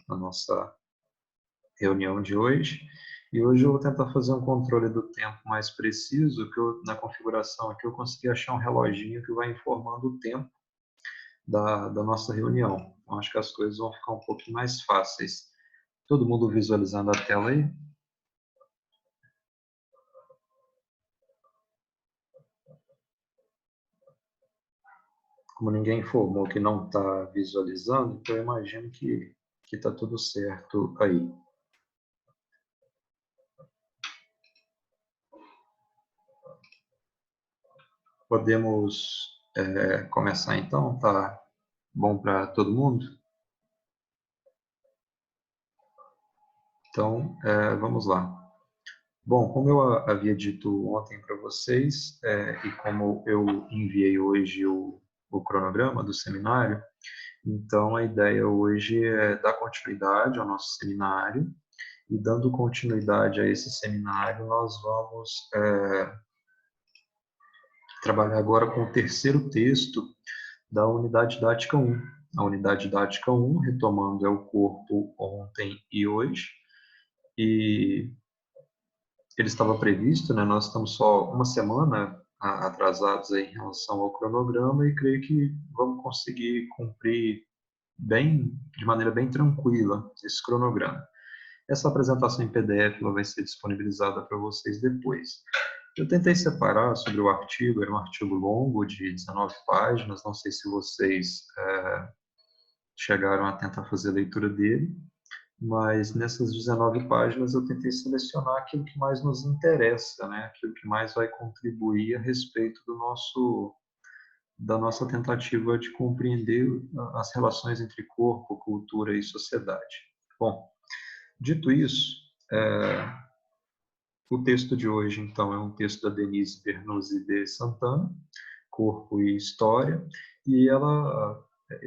na nossa reunião de hoje. E hoje eu vou tentar fazer um controle do tempo mais preciso, que na configuração aqui eu consegui achar um reloginho que vai informando o tempo da nossa reunião. Então, acho que as coisas vão ficar um pouquinho mais fáceis. Todo mundo visualizando a tela aí? Como ninguém informou que não está visualizando, então eu imagino que está tudo certo aí. Podemos começar então? Tá bom para todo mundo? Então, vamos lá. Bom, como eu havia dito ontem para vocês, e como eu enviei hoje o cronograma do seminário, então a ideia hoje é dar continuidade ao nosso seminário, e dando continuidade a esse seminário, nós vamos trabalhar agora com o terceiro texto da unidade didática 1. A unidade didática 1, retomando, é o corpo ontem e hoje, e ele estava previsto, né? Nós estamos só uma semana atrasados aí em relação ao cronograma e creio que vamos conseguir cumprir de maneira bem tranquila esse cronograma. Essa apresentação em PDF ela vai ser disponibilizada para vocês depois. Eu tentei separar sobre o artigo, era um artigo longo de 19 páginas, não sei se vocês chegaram a tentar fazer a leitura dele, mas nessas 19 páginas eu tentei selecionar aquilo que mais nos interessa, né? Aquilo que mais vai contribuir a respeito da nossa tentativa de compreender as relações entre corpo, cultura e sociedade. Bom, dito isso, o texto de hoje, então, é um texto da Denise Bernuzzi de Santana, Corpo e História, e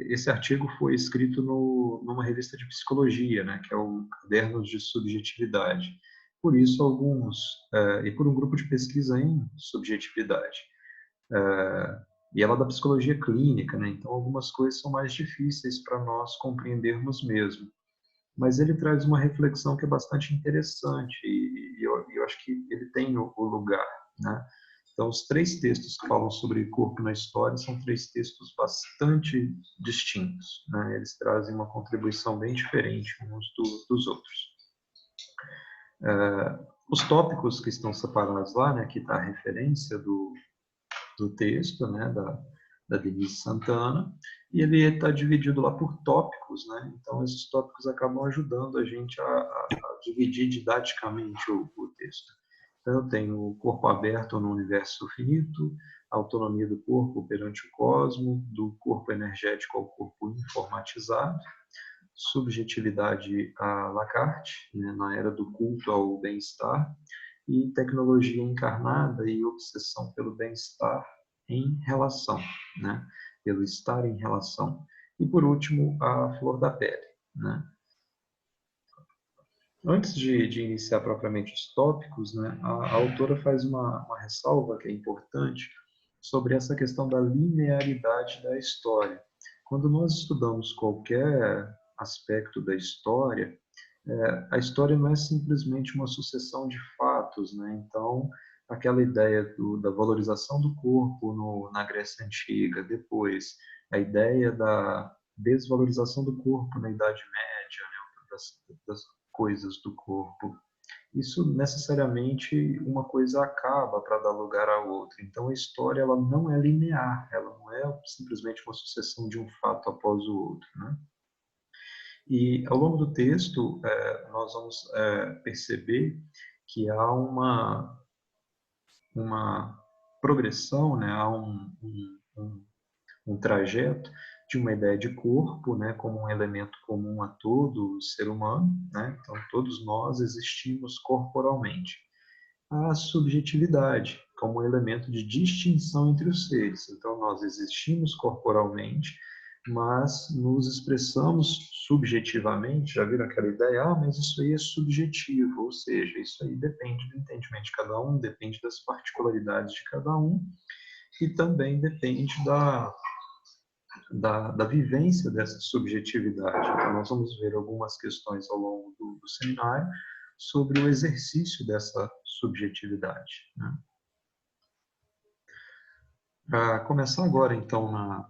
esse artigo foi escrito numa revista de psicologia, né, que é o Cadernos de Subjetividade. Por isso, e por um grupo de pesquisa em subjetividade. E ela é da psicologia clínica, né, então algumas coisas são mais difíceis para nós compreendermos mesmo. Mas ele traz uma reflexão que é bastante interessante e eu acho que ele tem o lugar, né? Então, os três textos que falam sobre corpo na história são três textos bastante distintos, né? Eles trazem uma contribuição bem diferente uns dos outros. Os tópicos que estão separados lá, né? Aqui está a referência do texto, né? Da Denise Santana, e ele está dividido lá por tópicos, né? Então, esses tópicos acabam ajudando a gente a dividir didaticamente o texto. Então, eu tenho o corpo aberto no universo finito, a autonomia do corpo perante o cosmo, do corpo energético ao corpo informatizado, subjetividade a Lacan, né, na era do culto ao bem-estar, e tecnologia encarnada e obsessão pelo bem-estar em relação, né, pelo estar em relação. E, por último, a flor da pele, né. Antes de iniciar propriamente os tópicos, né, a autora faz uma ressalva que é importante sobre essa questão da linearidade da história. Quando nós estudamos qualquer aspecto da história, a história não é simplesmente uma sucessão de fatos, né? Então, aquela ideia da valorização do corpo na Grécia Antiga, depois a ideia da desvalorização do corpo na Idade Média, né? das coisas do corpo. Isso necessariamente uma coisa acaba para dar lugar à outra. Então a história ela não é linear, ela não é simplesmente uma sucessão de um fato após o outro, né? E ao longo do texto nós vamos perceber que há uma progressão, né? Há um trajeto de uma ideia de corpo, né, como um elemento comum a todo ser humano, né? Então todos nós existimos corporalmente. A subjetividade como um elemento de distinção entre os seres. Então nós existimos corporalmente, mas nos expressamos subjetivamente. Já viram aquela ideia? Ah, mas isso aí é subjetivo, ou seja, isso aí depende do entendimento de cada um, depende das particularidades de cada um e também depende da vivência dessa subjetividade. Então, nós vamos ver algumas questões ao longo do seminário sobre o exercício dessa subjetividade, né? Para começar agora, então,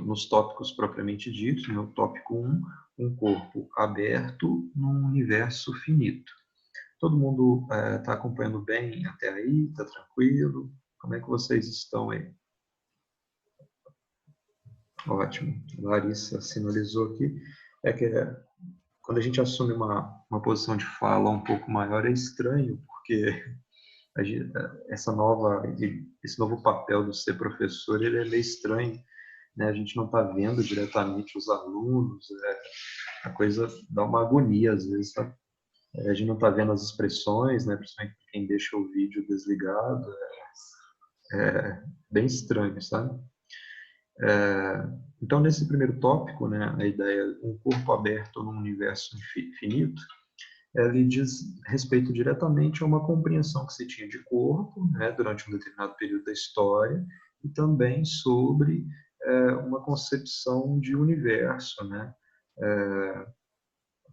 nos tópicos propriamente ditos, no tópico 1, um corpo aberto num universo finito. Todo mundo está acompanhando bem até aí? Está tranquilo? Como é que vocês estão aí? Ótimo. A Larissa sinalizou aqui. É que quando a gente assume uma posição de fala um pouco maior, é estranho, porque esse novo papel do ser professor, ele é meio estranho, né? A gente não está vendo diretamente os alunos, a coisa dá uma agonia às vezes, sabe? A gente não está vendo as expressões, né? Principalmente quem deixa o vídeo desligado, é bem estranho, sabe? Então, nesse primeiro tópico, né, a ideia um corpo aberto num universo infinito, ele diz respeito diretamente a uma compreensão que se tinha de corpo, né, durante um determinado período da história, e também sobre uma concepção de universo, né,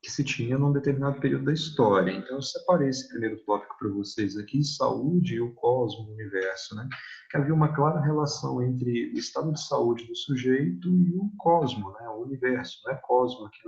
que se tinha num determinado período da história. Então, eu separei esse primeiro tópico para vocês aqui, saúde e o cosmo, o universo, né? Que havia uma clara relação entre o estado de saúde do sujeito e o cosmo, né? O universo, né? Cosmo aqui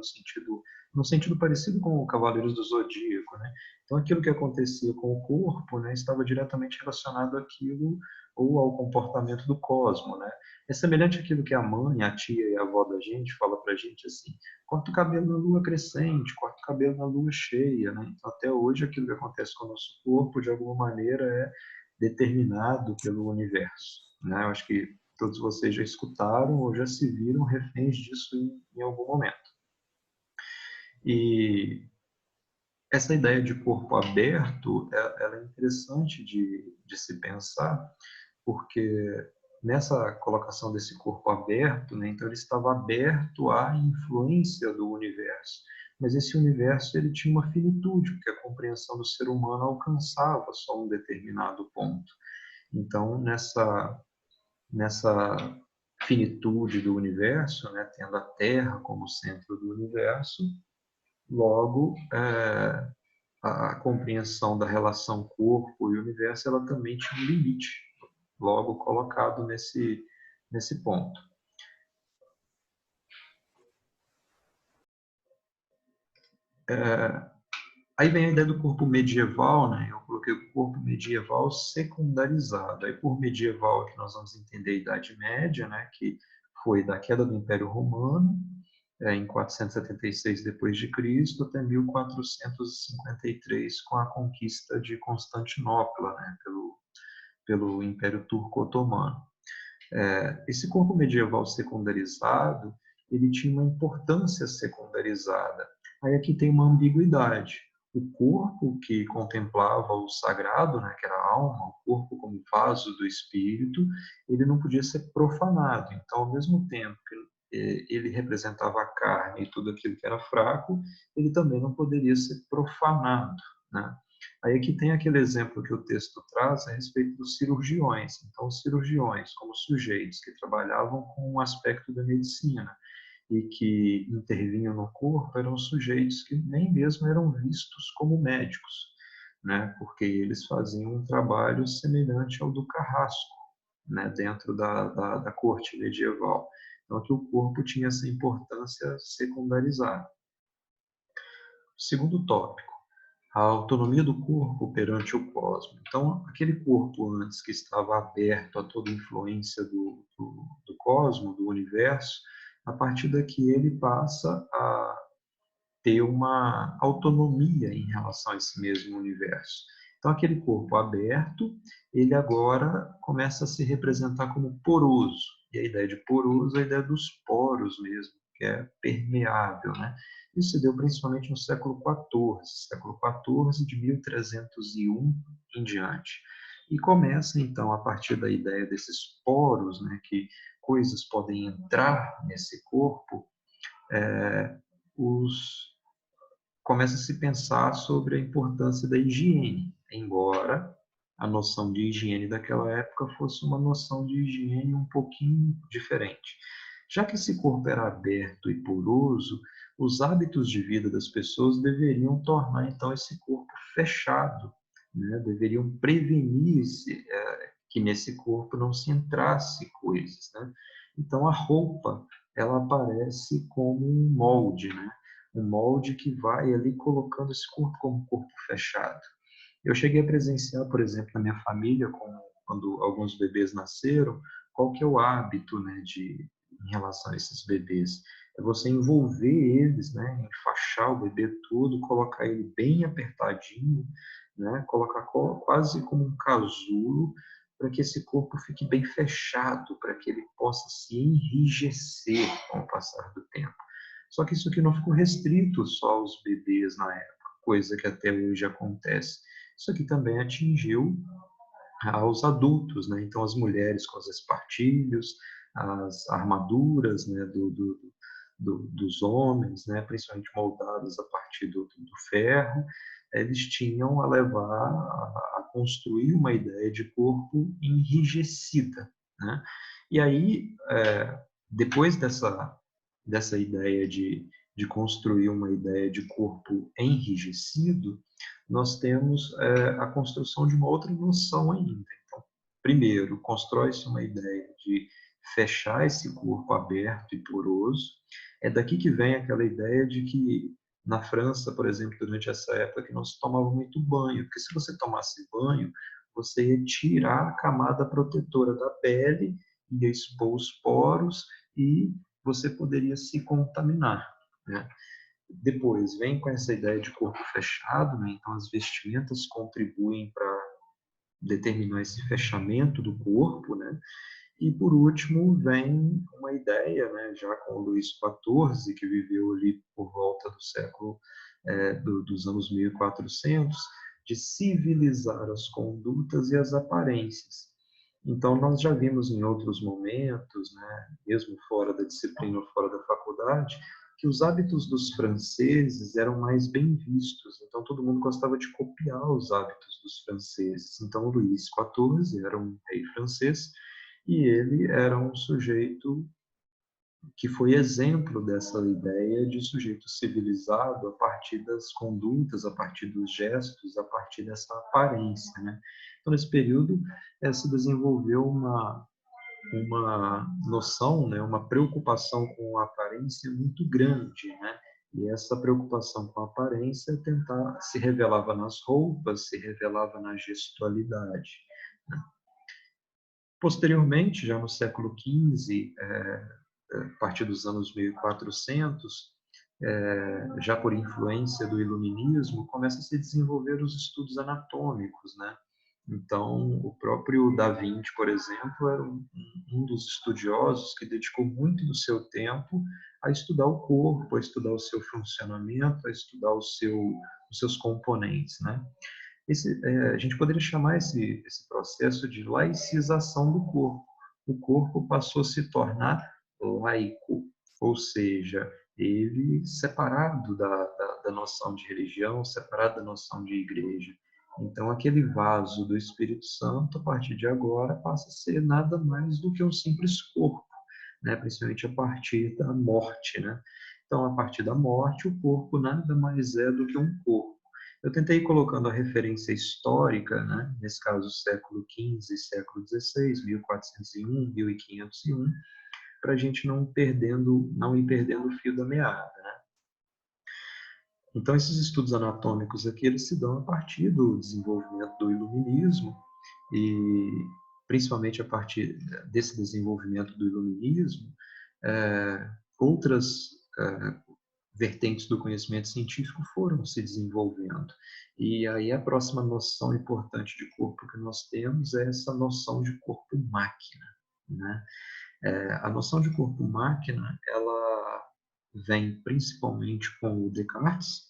no sentido parecido com o Cavaleiros do Zodíaco, né? Então, aquilo que acontecia com o corpo, né, estava diretamente relacionado àquilo ou ao comportamento do cosmo, né? É semelhante àquilo que a mãe, a tia e a avó da gente fala para a gente assim: corta o cabelo na lua crescente, corta o cabelo na lua cheia, né? Então, até hoje, aquilo que acontece com o nosso corpo, de alguma maneira, é determinado pelo universo, né? Eu acho que todos vocês já escutaram ou já se viram reféns disso em algum momento. E essa ideia de corpo aberto, ela é interessante de se pensar, porque nessa colocação desse corpo aberto, né, então ele estava aberto à influência do universo, mas esse universo ele tinha uma finitude, porque a compreensão do ser humano alcançava só um determinado ponto. Então, nessa finitude do universo, né, tendo a Terra como centro do universo, logo a compreensão da relação corpo e universo ela também tinha um limite, logo colocado nesse ponto. Aí vem a ideia do corpo medieval, né? Eu coloquei o corpo medieval secundarizado. Aí por medieval que nós vamos entender a Idade Média, né? Que foi da queda do Império Romano, em 476 depois de Cristo até 1453 com a conquista de Constantinopla, né? Pelo Império Turco-Otomano. Esse corpo medieval secundarizado, ele tinha uma importância secundarizada. Aí aqui tem uma ambiguidade. O corpo que contemplava o sagrado, né, que era a alma, o corpo como vaso do espírito, ele não podia ser profanado. Então, ao mesmo tempo que ele representava a carne e tudo aquilo que era fraco, ele também não poderia ser profanado, né? Aí aqui tem aquele exemplo que o texto traz a respeito dos cirurgiões. Então, os cirurgiões, como sujeitos que trabalhavam com um aspecto da medicina e que intervinham no corpo, eram sujeitos que nem mesmo eram vistos como médicos, né? Porque eles faziam um trabalho semelhante ao do carrasco, né? Dentro da corte medieval. Então, que o corpo tinha essa importância secundarizada. Segundo tópico, a autonomia do corpo perante o cosmos. Então, aquele corpo antes que estava aberto a toda influência do cosmos, do universo, a partir daqui ele passa a ter uma autonomia em relação a esse mesmo universo. Então, aquele corpo aberto, ele agora começa a se representar como poroso. E a ideia de poroso é a ideia dos poros mesmo, que é permeável, né? Isso se deu principalmente no século XIV de 1301 em diante. E começa, então, a partir da ideia desses poros, né, que coisas podem entrar nesse corpo, começa a se pensar sobre a importância da higiene, embora a noção de higiene daquela época fosse uma noção de higiene um pouquinho diferente. Já que esse corpo era aberto e poroso, os hábitos de vida das pessoas deveriam tornar então esse corpo fechado, né? Deveriam prevenir que nesse corpo não se entrasse coisas, né? Então a roupa, ela aparece como um molde, né? Um molde que vai ali colocando esse corpo como um corpo fechado. Eu cheguei a presenciar, por exemplo, na minha família, quando alguns bebês nasceram, qual que é o hábito, né, em relação a esses bebês? É você envolver eles, né, enfaixar o bebê todo, colocar ele bem apertadinho, né, colocar quase como um casulo, para que esse corpo fique bem fechado, para que ele possa se enrijecer com o passar do tempo. Só que isso aqui não ficou restrito só aos bebês na época, coisa que até hoje acontece. Isso aqui também atingiu aos adultos, né? Então, as mulheres com os espartilhos, as armaduras, né, dos homens, né, principalmente moldadas a partir do ferro, eles tinham a levar a construir uma ideia de corpo enrijecida, né? E aí, depois dessa ideia de construir uma ideia de corpo enrijecido, nós temos a construção de uma outra noção ainda. Então, primeiro, constrói-se uma ideia de fechar esse corpo aberto e poroso. É daqui que vem aquela ideia de que na França, por exemplo, durante essa época, que não se tomava muito banho, porque se você tomasse banho, você ia tirar a camada protetora da pele, ia expor os poros e você poderia se contaminar, né? Depois, vem com essa ideia de corpo fechado, né? Então as vestimentas contribuem para determinar esse fechamento do corpo, né? E por último, vem uma ideia, né, já com o Luís XIV, que viveu ali por volta do século dos anos 1400, de civilizar as condutas e as aparências. Então, nós já vimos em outros momentos, né, mesmo fora da disciplina ou fora da faculdade, que os hábitos dos franceses eram mais bem vistos. Então, todo mundo gostava de copiar os hábitos dos franceses. Então, o Luís XIV era um rei francês e ele era um sujeito que foi exemplo dessa ideia de sujeito civilizado a partir das condutas, a partir dos gestos, a partir dessa aparência, né? Então, nesse período, se desenvolveu uma noção, né, uma preocupação com a aparência muito grande, né? E essa preocupação com a aparência se revelava nas roupas, se revelava na gestualidade, né? Posteriormente, já no século XV, a partir dos anos 1400, já por influência do iluminismo, começa a se desenvolver os estudos anatômicos, né? Então, o próprio Da Vinci, por exemplo, era um dos estudiosos que dedicou muito do seu tempo a estudar o corpo, a estudar o seu funcionamento, a estudar os seus componentes, né? A gente poderia chamar esse processo de laicização do corpo. O corpo passou a se tornar laico, ou seja, ele separado da noção de religião, separado da noção de igreja. Então, aquele vaso do Espírito Santo, a partir de agora, passa a ser nada mais do que um simples corpo, né? Principalmente a partir da morte, né? Então, a partir da morte, o corpo nada mais é do que um corpo. Eu tentei colocando a referência histórica, né? Nesse caso, século XV, século XVI, 1401, 1501, para a gente não ir perdendo o fio da meada, né? Então, esses estudos anatômicos aqui, eles se dão a partir do desenvolvimento do iluminismo e, principalmente a partir desse desenvolvimento do iluminismo, outras vertentes do conhecimento científico foram se desenvolvendo. E aí a próxima noção importante de corpo que nós temos é essa noção de corpo-máquina, né? A noção de corpo-máquina, ela vem principalmente com o Descartes,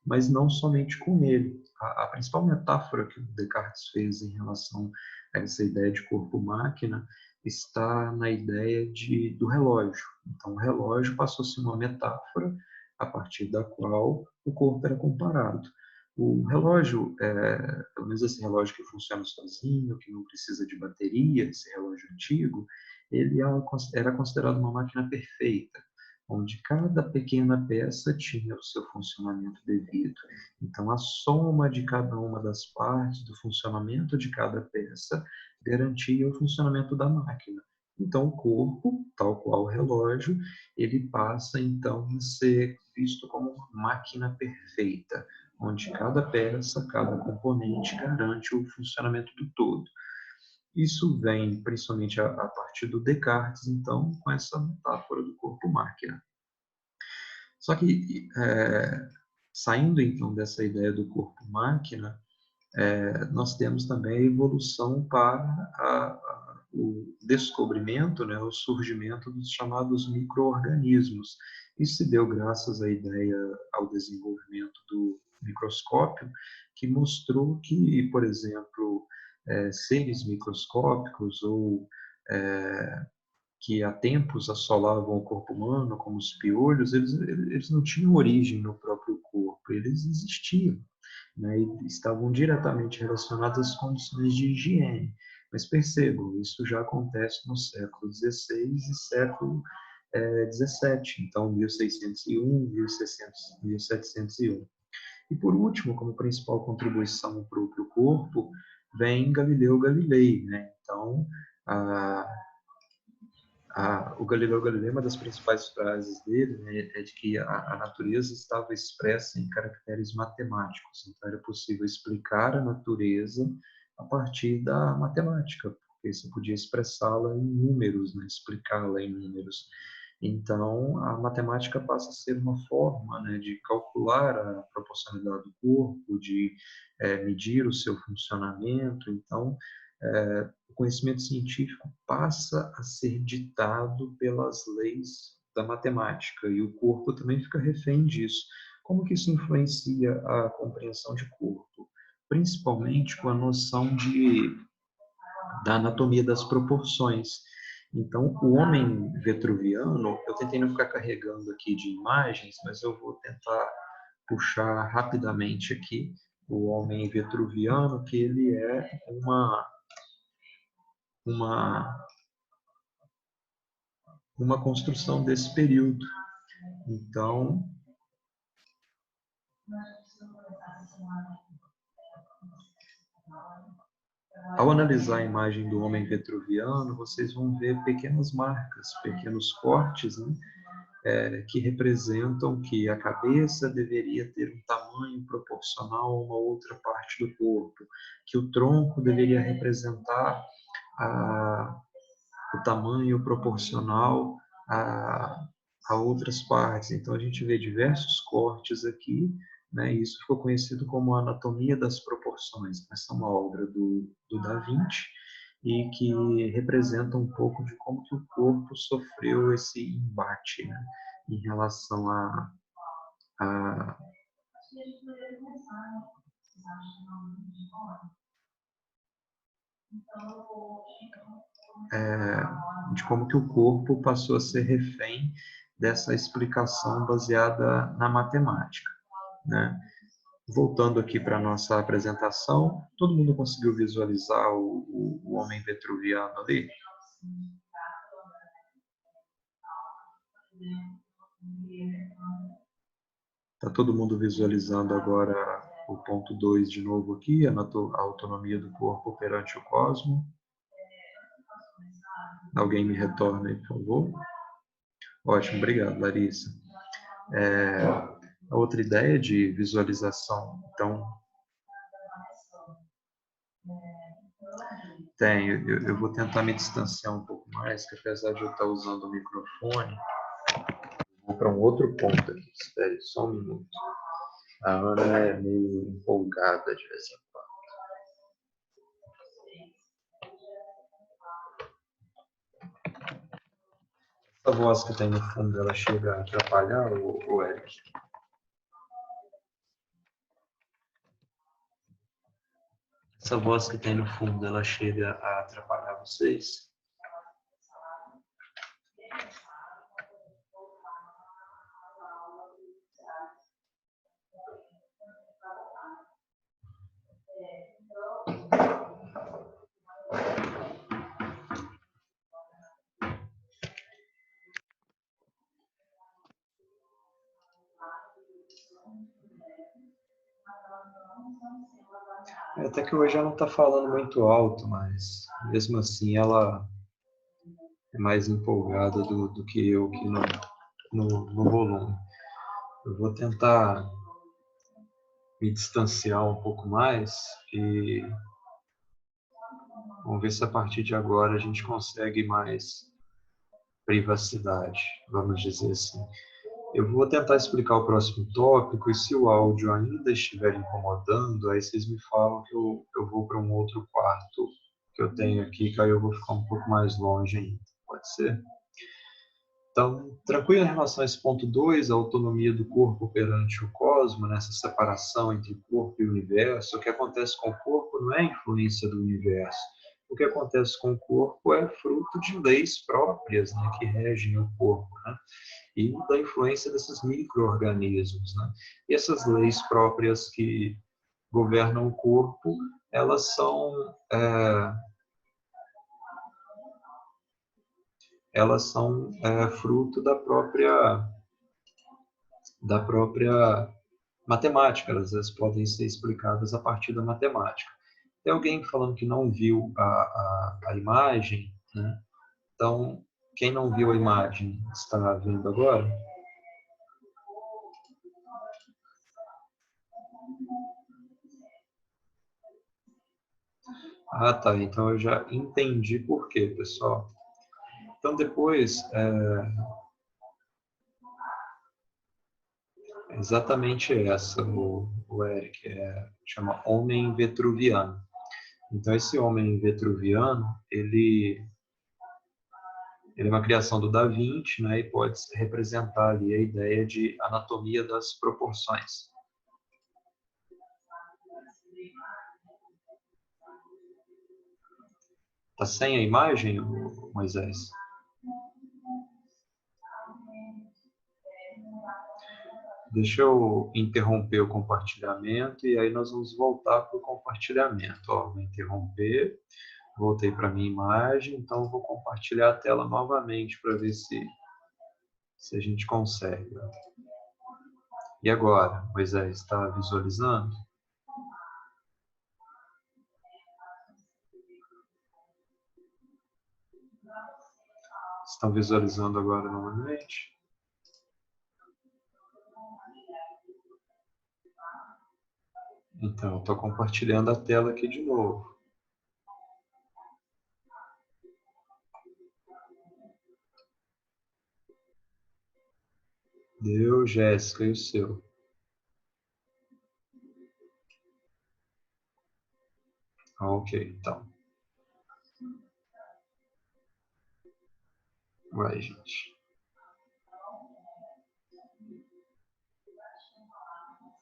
mas não somente com ele. A principal metáfora que o Descartes fez em relação a essa ideia de corpo-máquina está na ideia do relógio. Então, o relógio passou a ser uma metáfora a partir da qual o corpo era comparado. O relógio, pelo menos esse relógio que funciona sozinho, que não precisa de bateria, esse relógio antigo, ele era considerado uma máquina perfeita, onde cada pequena peça tinha o seu funcionamento devido. Então, a soma de cada uma das partes do funcionamento de cada peça garantia o funcionamento da máquina. Então, o corpo, tal qual o relógio, ele passa, então, a ser visto como uma máquina perfeita, onde cada peça, cada componente garante o funcionamento do todo. Isso vem principalmente a partir do Descartes, então, com essa metáfora do corpo-máquina. Só que, saindo então dessa ideia do corpo-máquina, nós temos também a evolução para o descobrimento, né, o surgimento dos chamados micro-organismos. Isso se deu graças à ideia, ao desenvolvimento do microscópio, que mostrou que, por exemplo, seres microscópicos ou que há tempos assolavam o corpo humano, como os piolhos, eles não tinham origem no próprio corpo, eles existiam, né, e estavam diretamente relacionados às condições de higiene. Mas percebam, isso já acontece no século XVI e século XVII, então 1601, 1701. E por último, como principal contribuição para o corpo, vem Galileu Galilei, né? Então, o Galileu Galilei, uma das principais frases dele, né, é de que a natureza estava expressa em caracteres matemáticos. Então, era possível explicar a natureza a partir da matemática, porque você podia expressá-la em números, né, explicá-la em números. Então, a matemática passa a ser uma forma, né, de calcular a proporcionalidade do corpo, de medir o seu funcionamento. Então, o conhecimento científico passa a ser ditado pelas leis da matemática e o corpo também fica refém disso. Como que isso influencia a compreensão de corpo? Principalmente com a noção da anatomia das proporções. Então, o homem vitruviano, eu tentei não ficar carregando aqui de imagens, mas eu vou tentar puxar rapidamente aqui o homem vitruviano, que ele é uma uma construção desse período. Então, ao analisar a imagem do homem vitruviano, vocês vão ver pequenas marcas, pequenos cortes, né, que representam que a cabeça deveria ter um tamanho proporcional a uma outra parte do corpo, que o tronco deveria representar o tamanho proporcional a outras partes. Então, a gente vê diversos cortes aqui, né? E isso ficou conhecido como a anatomia das proporções. Essa é uma obra do Da Vinci e que representa um pouco de como que o corpo sofreu esse embate, né? Em relação a de como que o corpo passou a ser refém dessa explicação baseada na matemática, né? Voltando aqui para a nossa apresentação, todo mundo conseguiu visualizar o homem vitruviano ali? Está todo mundo visualizando agora o ponto 2 de novo aqui, a autonomia do corpo perante o cosmo? Alguém me retorna aí, por favor? Ótimo, obrigado, Larissa. A outra ideia de visualização, então, eu vou tentar me distanciar um pouco mais, que apesar de eu estar usando o microfone, vou para um outro ponto aqui, espere só um minuto. A Ana é meio empolgada de vez em quando. Essa voz que tem no fundo, ela chega a atrapalhar o Eric? Essa voz que tem no fundo, ela chega a atrapalhar vocês? Até que hoje ela não está falando muito alto, mas mesmo assim ela é mais empolgada do que eu aqui no volume. Eu vou tentar me distanciar um pouco mais e vamos ver se a partir de agora a gente consegue mais privacidade, vamos dizer assim. Eu vou tentar explicar o próximo tópico e se o áudio ainda estiver incomodando, aí vocês me falam que eu vou para um outro quarto que eu tenho aqui, que aí eu vou ficar um pouco mais longe ainda. Pode ser? Então, tranquilo em relação a esse ponto 2, a autonomia do corpo perante o cosmos, nessa separação entre corpo e universo. O que acontece com o corpo não é influência do universo. O que acontece com o corpo é fruto de leis próprias, né, que regem o corpo, né, e da influência desses micro-organismos, né. E essas leis próprias que governam o corpo, elas são fruto da própria matemática, elas às vezes podem ser explicadas a partir da matemática. Tem alguém falando que não viu a imagem, né? Então, quem não viu a imagem está vendo agora? Ah, tá. Então eu já entendi por quê, pessoal. Então depois, exatamente essa, o Eric, chama homem vetruviano. Então esse homem vetruviano, ele é uma criação do Da Vinci, né, e pode representar ali a ideia de anatomia das proporções. Está sem a imagem, Moisés? Deixa eu interromper o compartilhamento e aí nós vamos voltar para o compartilhamento. Ó, vou interromper, voltei para a minha imagem, então eu vou compartilhar a tela novamente para ver se a gente consegue. E agora, Moisés, está visualizando? Estão visualizando agora novamente? Então, estou compartilhando a tela aqui de novo. Deu, Jéssica, e o seu? Ok, então. Vai, gente.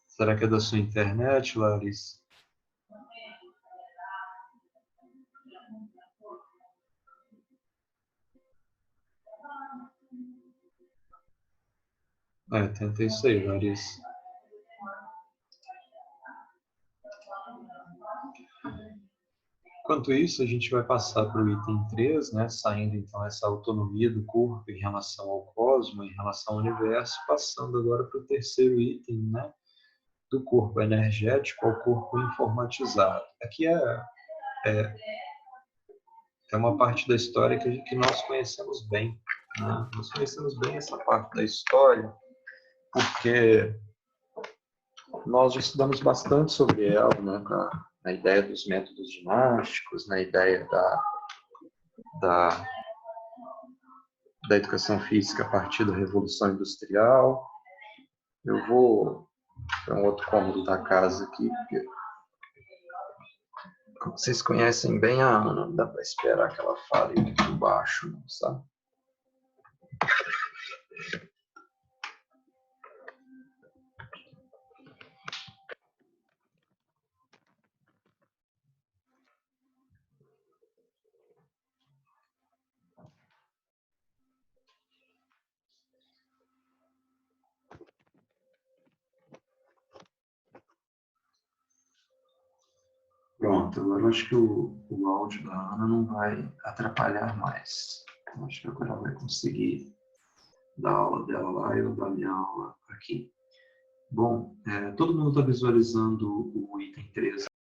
Será que é da sua internet, Larissa? Tenta isso aí, Larissa. Enquanto isso, a gente vai passar para o item 3, né, saindo então essa autonomia do corpo em relação ao cosmos, em relação ao universo, passando agora para o terceiro item, né, do corpo energético ao corpo informatizado. Aqui é uma parte da história que nós conhecemos bem. Né? Nós conhecemos bem essa parte da história porque nós já estudamos bastante sobre ela, né, na ideia dos métodos ginásticos, na ideia da educação física a partir da Revolução Industrial. Eu vou para um outro cômodo da casa aqui, porque vocês conhecem bem a Ana, não dá para esperar que ela fale aqui por baixo, não, sabe? Pronto, agora eu acho que o áudio da Ana não vai atrapalhar mais. Eu acho que agora ela vai conseguir dar a aula dela lá e eu dar a minha aula aqui. Bom, todo mundo está visualizando o item 3